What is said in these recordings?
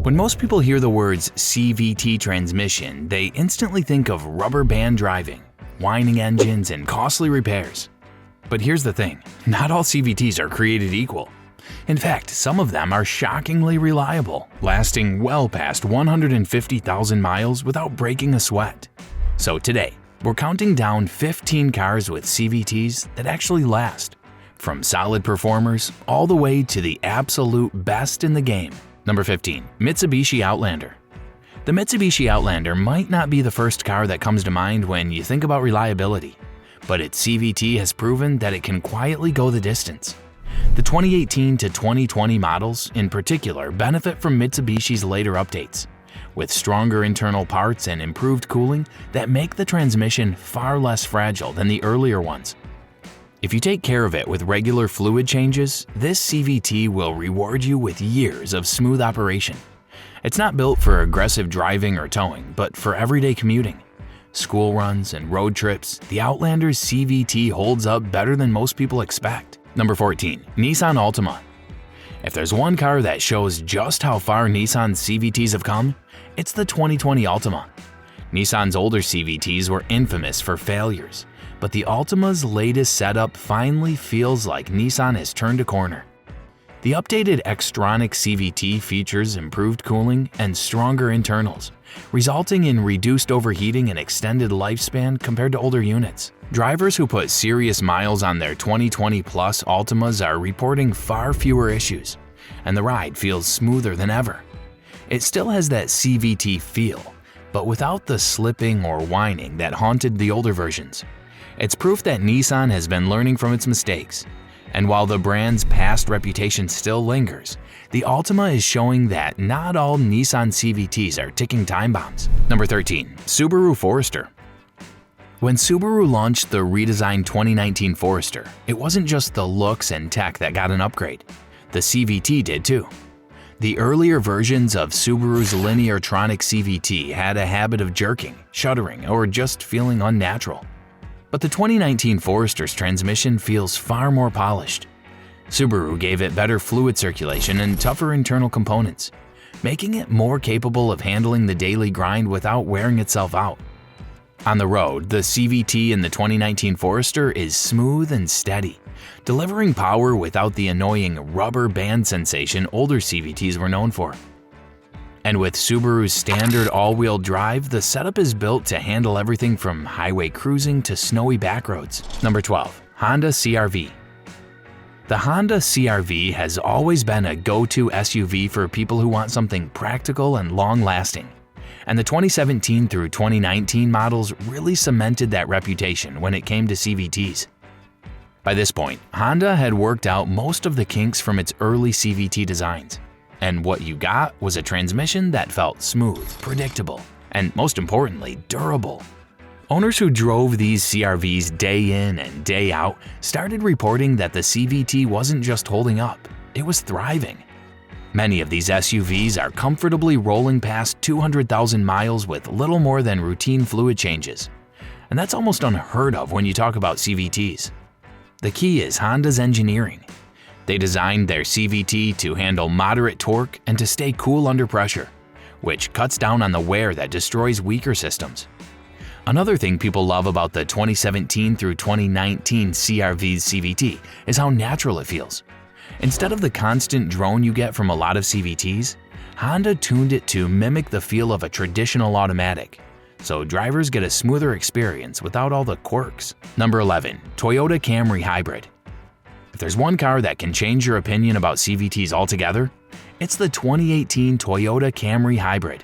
When most people hear the words CVT transmission, they instantly think of rubber band driving, whining engines, and costly repairs. But here's the thing, not all CVTs are created equal. In fact, some of them are shockingly reliable, lasting well past 150,000 miles without breaking a sweat. So today, we're counting down 15 cars with CVTs that actually last, from solid performers all the way to the absolute best in the game. Number 15. Mitsubishi Outlander. The Mitsubishi Outlander might not be the first car that comes to mind when you think about reliability, but its CVT has proven that it can quietly go the distance. The 2018 to 2020 models, in particular, benefit from Mitsubishi's later updates, with stronger internal parts and improved cooling that make the transmission far less fragile than the earlier ones. If you take care of it with regular fluid changes, this CVT will reward you with years of smooth operation. It's not built for aggressive driving or towing, but for everyday commuting. School runs and road trips, the Outlander's CVT holds up better than most people expect. Number 14. Nissan Altima. If there's one car that shows just how far Nissan's CVTs have come, it's the 2020 Altima. Nissan's older CVTs were infamous for failures, but the Altima's latest setup finally feels like Nissan has turned a corner. The updated Xtronic CVT features improved cooling and stronger internals, resulting in reduced overheating and extended lifespan compared to older units. Drivers who put serious miles on their 2020 Plus Altimas are reporting far fewer issues, and the ride feels smoother than ever. It still has that CVT feel, but without the slipping or whining that haunted the older versions. It's proof that Nissan has been learning from its mistakes. And while the brand's past reputation still lingers, the Altima is showing that not all Nissan CVTs are ticking time bombs. Number 13. Subaru Forester. When Subaru launched the redesigned 2019 Forester, it wasn't just the looks and tech that got an upgrade. The CVT did too. The earlier versions of Subaru's Lineartronic CVT had a habit of jerking, shuddering, or just feeling unnatural. But the 2019 Forester's transmission feels far more polished. Subaru gave it better fluid circulation and tougher internal components, making it more capable of handling the daily grind without wearing itself out. On the road, the CVT in the 2019 Forester is smooth and steady, delivering power without the annoying rubber band sensation older CVTs were known for. And with Subaru's standard all-wheel drive, the setup is built to handle everything from highway cruising to snowy backroads. Number 12. Honda CR-V. The Honda CR-V has always been a go-to SUV for people who want something practical and long-lasting. And the 2017 through 2019 models really cemented that reputation when it came to CVTs. By this point, Honda had worked out most of the kinks from its early CVT designs. And what you got was a transmission that felt smooth, predictable, and most importantly, durable. Owners who drove these CR-Vs day in and day out started reporting that the CVT wasn't just holding up, it was thriving. Many of these SUVs are comfortably rolling past 200,000 miles with little more than routine fluid changes. And that's almost unheard of when you talk about CVTs. The key is Honda's engineering. They designed their CVT to handle moderate torque and to stay cool under pressure, which cuts down on the wear that destroys weaker systems. Another thing people love about the 2017 through 2019 CR-V's CVT is how natural it feels. Instead of the constant drone you get from a lot of CVTs, Honda tuned it to mimic the feel of a traditional automatic, so drivers get a smoother experience without all the quirks. Number 11. Toyota Camry Hybrid. If there's one car that can change your opinion about CVTs altogether, it's the 2018 Toyota Camry Hybrid.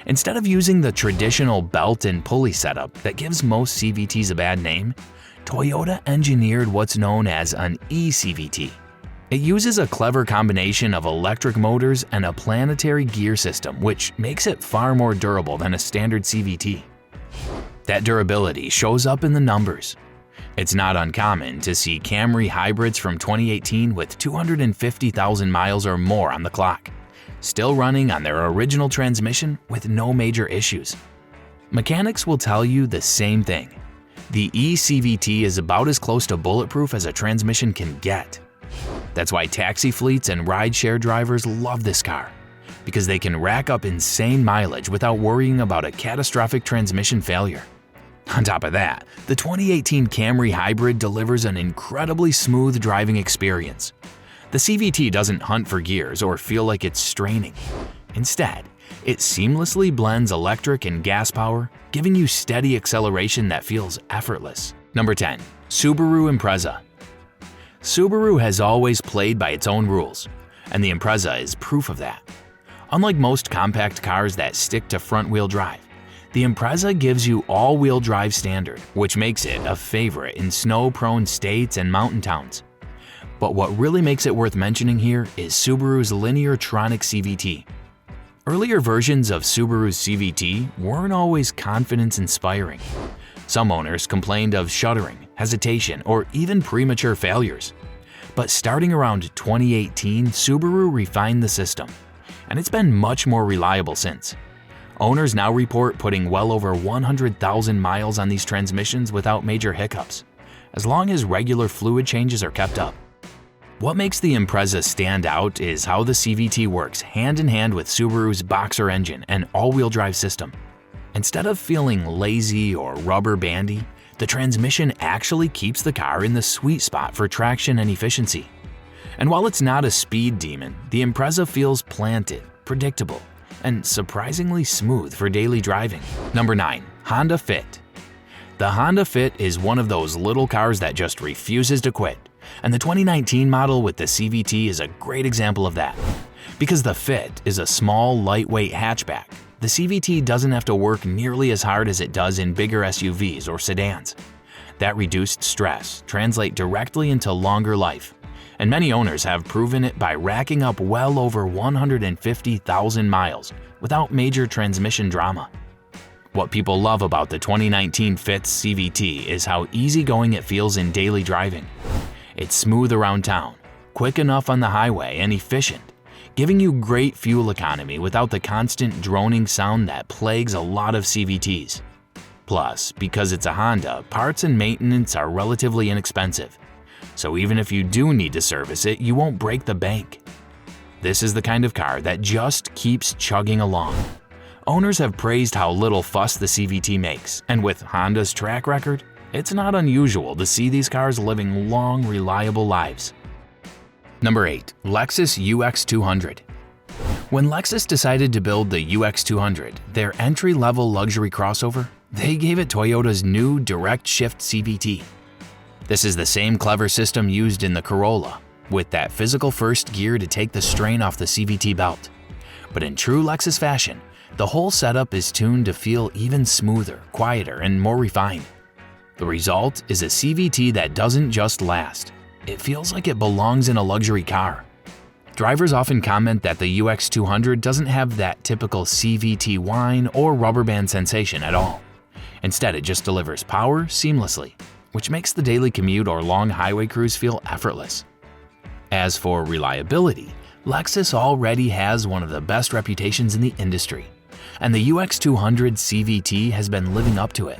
Instead of using the traditional belt and pulley setup that gives most CVTs a bad name, Toyota engineered what's known as an e-CVT. It uses a clever combination of electric motors and a planetary gear system, which makes it far more durable than a standard CVT. That durability shows up in the numbers. It's not uncommon to see Camry hybrids from 2018 with 250,000 miles or more on the clock, still running on their original transmission with no major issues. Mechanics will tell you the same thing. The e-CVT is about as close to bulletproof as a transmission can get. That's why taxi fleets and rideshare drivers love this car. because they can rack up insane mileage without worrying about a catastrophic transmission failure. On top of that, the 2018 Camry Hybrid delivers an incredibly smooth driving experience. The CVT doesn't hunt for gears or feel like it's straining. Instead, it seamlessly blends electric and gas power, giving you steady acceleration that feels effortless. Number 10. Subaru Impreza. Subaru has always played by its own rules, and the Impreza is proof of that. Unlike most compact cars that stick to front-wheel drive, the Impreza gives you all-wheel drive standard, which makes it a favorite in snow-prone states and mountain towns. But what really makes it worth mentioning here is Subaru's Lineartronic CVT. Earlier versions of Subaru's CVT weren't always confidence-inspiring. Some owners complained of shuddering, hesitation, or even premature failures. But starting around 2018, Subaru refined the system, and it's been much more reliable since. Owners now report putting well over 100,000 miles on these transmissions without major hiccups, as long as regular fluid changes are kept up. What makes the Impreza stand out is how the CVT works hand in hand with Subaru's boxer engine and all-wheel drive system. Instead of feeling lazy or rubber bandy, the transmission actually keeps the car in the sweet spot for traction and efficiency. And while it's not a speed demon, the Impreza feels planted, predictable, and surprisingly smooth for daily driving. Number 9. Honda Fit. The Honda Fit is one of those little cars that just refuses to quit, and the 2019 model with the CVT is a great example of that. Because the Fit is a small, lightweight hatchback, the CVT doesn't have to work nearly as hard as it does in bigger SUVs or sedans. That reduced stress translates directly into longer life, and many owners have proven it by racking up well over 150,000 miles without major transmission drama. What people love about the 2019 Fit's CVT is how easygoing it feels in daily driving. It's smooth around town, quick enough on the highway, and efficient, giving you great fuel economy without the constant droning sound that plagues a lot of CVTs. Plus, because it's a Honda, parts and maintenance are relatively inexpensive, so even if you do need to service it, you won't break the bank. This is the kind of car that just keeps chugging along. Owners have praised how little fuss the CVT makes, and with Honda's track record, it's not unusual to see these cars living long, reliable lives. Number 8. Lexus UX200. When Lexus decided to build the UX200, their entry-level luxury crossover, they gave it Toyota's new direct shift CVT. This is the same clever system used in the Corolla, with that physical first gear to take the strain off the CVT belt. But in true Lexus fashion, the whole setup is tuned to feel even smoother, quieter, and more refined. The result is a CVT that doesn't just last. It feels like it belongs in a luxury car. Drivers often comment that the UX200 doesn't have that typical CVT whine or rubber band sensation at all. Instead, it just delivers power seamlessly, which makes the daily commute or long highway cruise feel effortless. As for reliability, Lexus already has one of the best reputations in the industry, and the UX200 CVT has been living up to it.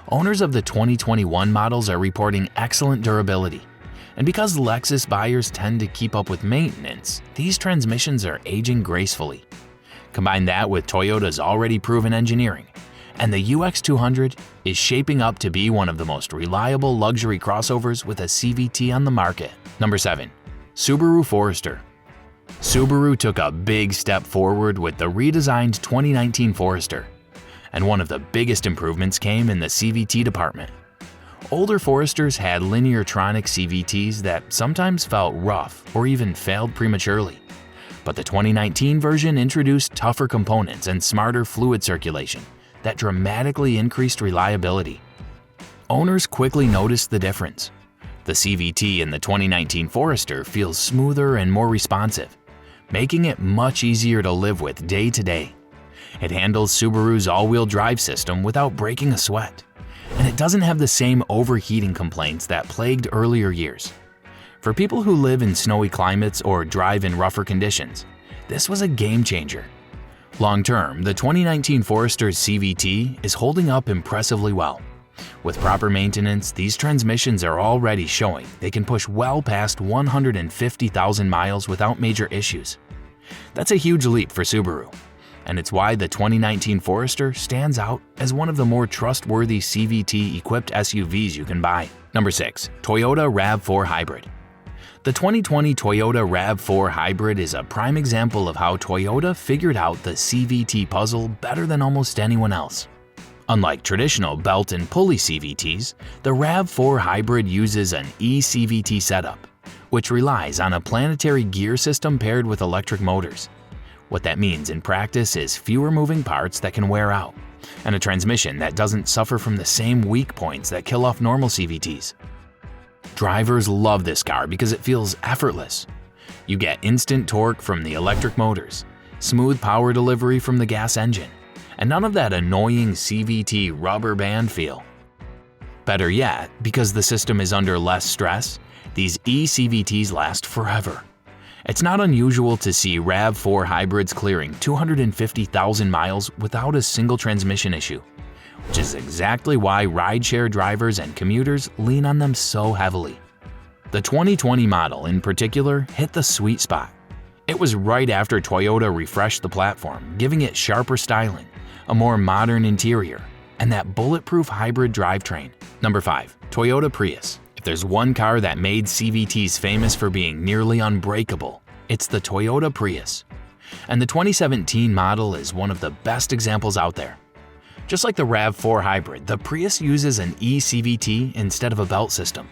Owners of the 2021 models are reporting excellent durability, and because Lexus buyers tend to keep up with maintenance, these transmissions are aging gracefully. Combine that with Toyota's already proven engineering, and the UX200 is shaping up to be one of the most reliable luxury crossovers with a CVT on the market. Number 7. Subaru Forester. Subaru took a big step forward with the redesigned 2019 Forester, and one of the biggest improvements came in the CVT department. Older Foresters had Lineartronic CVTs that sometimes felt rough or even failed prematurely, but the 2019 version introduced tougher components and smarter fluid circulation that dramatically increased reliability. Owners quickly noticed the difference. The CVT in the 2019 Forester feels smoother and more responsive, making it much easier to live with day to day. It handles Subaru's all-wheel drive system without breaking a sweat, and it doesn't have the same overheating complaints that plagued earlier years. For people who live in snowy climates or drive in rougher conditions, this was a game changer. Long-term, the 2019 Forester's CVT is holding up impressively well. With proper maintenance, these transmissions are already showing they can push well past 150,000 miles without major issues. That's a huge leap for Subaru, and it's why the 2019 Forester stands out as one of the more trustworthy CVT-equipped SUVs you can buy. Number 6. Toyota RAV4 Hybrid. The 2020 Toyota RAV4 Hybrid is a prime example of how Toyota figured out the CVT puzzle better than almost anyone else. Unlike traditional belt and pulley CVTs, the RAV4 Hybrid uses an e-CVT setup, which relies on a planetary gear system paired with electric motors. What that means in practice is fewer moving parts that can wear out, and a transmission that doesn't suffer from the same weak points that kill off normal CVTs. Drivers love this car because it feels effortless. You get instant torque from the electric motors, smooth power delivery from the gas engine, and none of that annoying CVT rubber band feel. Better yet, because the system is under less stress, these e-CVTs last forever. It's not unusual to see RAV4 hybrids clearing 250,000 miles without a single transmission issue, which is exactly why rideshare drivers and commuters lean on them so heavily. The 2020 model in particular hit the sweet spot. It was right after Toyota refreshed the platform, giving it sharper styling, a more modern interior, and that bulletproof hybrid drivetrain. Number 5. Toyota Prius. If there's one car that made CVTs famous for being nearly unbreakable, it's the Toyota Prius. And the 2017 model is one of the best examples out there. Just like the RAV4 Hybrid, the Prius uses an e-CVT instead of a belt system,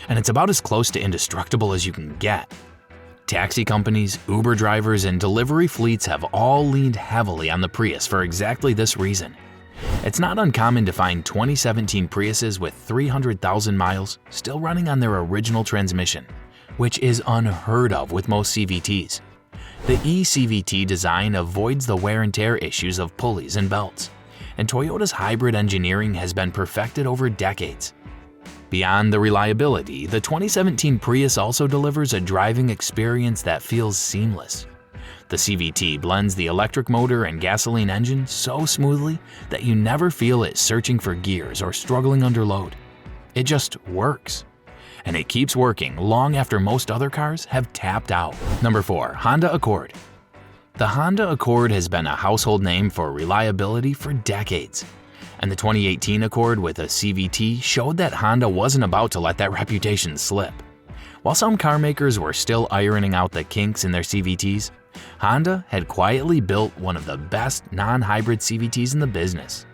and it's about as close to indestructible as you can get. Taxi companies, Uber drivers, and delivery fleets have all leaned heavily on the Prius for exactly this reason. It's not uncommon to find 2017 Priuses with 300,000 miles still running on their original transmission, which is unheard of with most CVTs. The e-CVT design avoids the wear and tear issues of pulleys and belts, and Toyota's hybrid engineering has been perfected over decades. Beyond the reliability, the 2017 Prius also delivers a driving experience that feels seamless. The CVT blends the electric motor and gasoline engine so smoothly that you never feel it searching for gears or struggling under load. It just works. And it keeps working long after most other cars have tapped out. Number 4. Honda Accord. The Honda Accord has been a household name for reliability for decades. And the 2018 Accord with a CVT showed that Honda wasn't about to let that reputation slip. While some car makers were still ironing out the kinks in their CVTs, Honda had quietly built one of the best non-hybrid CVTs in the business.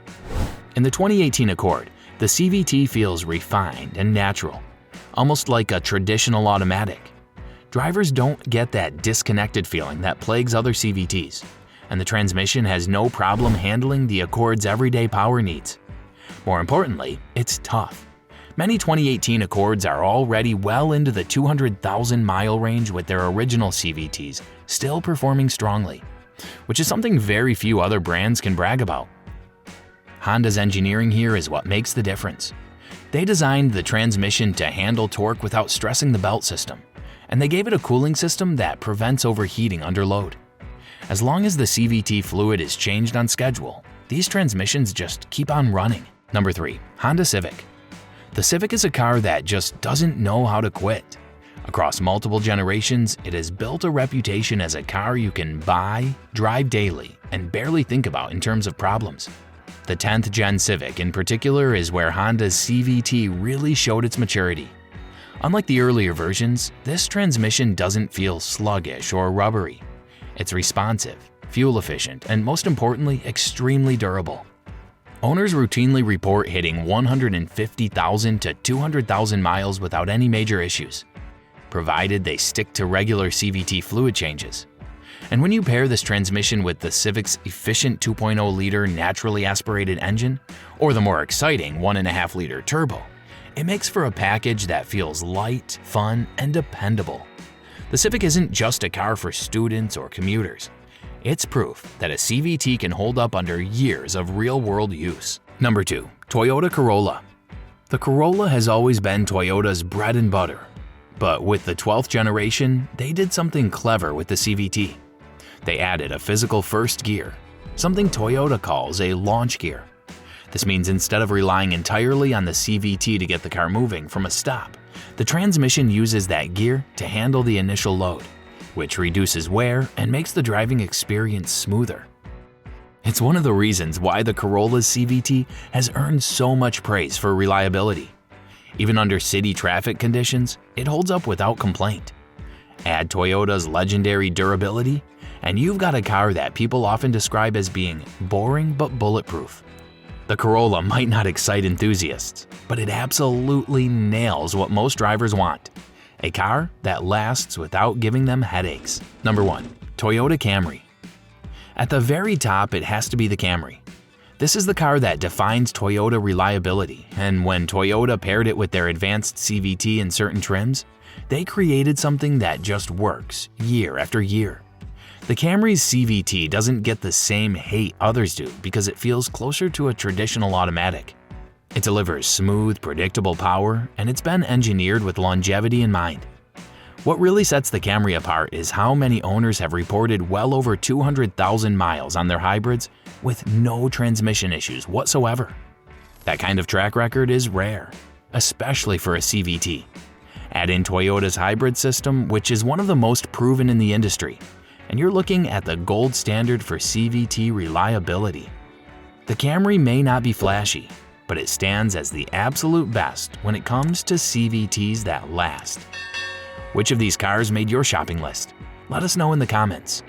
In the 2018 Accord, the CVT feels refined and natural, almost like a traditional automatic. Drivers don't get that disconnected feeling that plagues other CVTs, and the transmission has no problem handling the Accord's everyday power needs. More importantly, it's tough. Many 2018 Accords are already well into the 200,000 mile range with their original CVTs still performing strongly, which is something very few other brands can brag about. Honda's engineering here is what makes the difference. They designed the transmission to handle torque without stressing the belt system, and they gave it a cooling system that prevents overheating under load. As long as the CVT fluid is changed on schedule, these transmissions just keep on running. Number 3. Honda Civic. The Civic is a car that just doesn't know how to quit. Across multiple generations, it has built a reputation as a car you can buy, drive daily, and barely think about in terms of problems. The 10th Gen Civic in particular is where Honda's CVT really showed its maturity. Unlike the earlier versions, this transmission doesn't feel sluggish or rubbery. It's responsive, fuel efficient, and most importantly, extremely durable. Owners routinely report hitting 150,000 to 200,000 miles without any major issues, provided they stick to regular CVT fluid changes. And when you pair this transmission with the Civic's efficient 2.0-liter naturally aspirated engine, or the more exciting 1.5-liter turbo, it makes for a package that feels light, fun, and dependable. The Civic isn't just a car for students or commuters. It's proof that a CVT can hold up under years of real-world use. Number 2. Toyota Corolla. The Corolla has always been Toyota's bread and butter, but with the 12th generation, they did something clever with the CVT. They added a physical first gear, something Toyota calls a launch gear. This means instead of relying entirely on the CVT to get the car car moving from a stop, the transmission uses that gear to handle the initial load, which reduces wear and makes the driving experience smoother. It's one of the reasons why the Corolla's CVT has earned so much praise for reliability. Even under city traffic conditions, it holds up without complaint. Add Toyota's legendary durability, and you've got a car that people often describe as being boring but bulletproof. The Corolla might not excite enthusiasts, but it absolutely nails what most drivers want: a car that lasts without giving them headaches. Number 1. Toyota Camry. At the very top, it has to be the Camry. This is the car that defines Toyota reliability, and when Toyota paired it with their advanced CVT in certain trims, they created something that just works year after year. The Camry's CVT doesn't get the same hate others do because it feels closer to a traditional automatic. It delivers smooth, predictable power, and it's been engineered with longevity in mind. What really sets the Camry apart is how many owners have reported well over 200,000 miles on their hybrids with no transmission issues whatsoever. That kind of track record is rare, especially for a CVT. Add in Toyota's hybrid system, which is one of the most proven in the industry, and you're looking at the gold standard for CVT reliability. The Camry may not be flashy, but it stands as the absolute best when it comes to CVTs that last. Which of these cars made your shopping list? Let us know in the comments.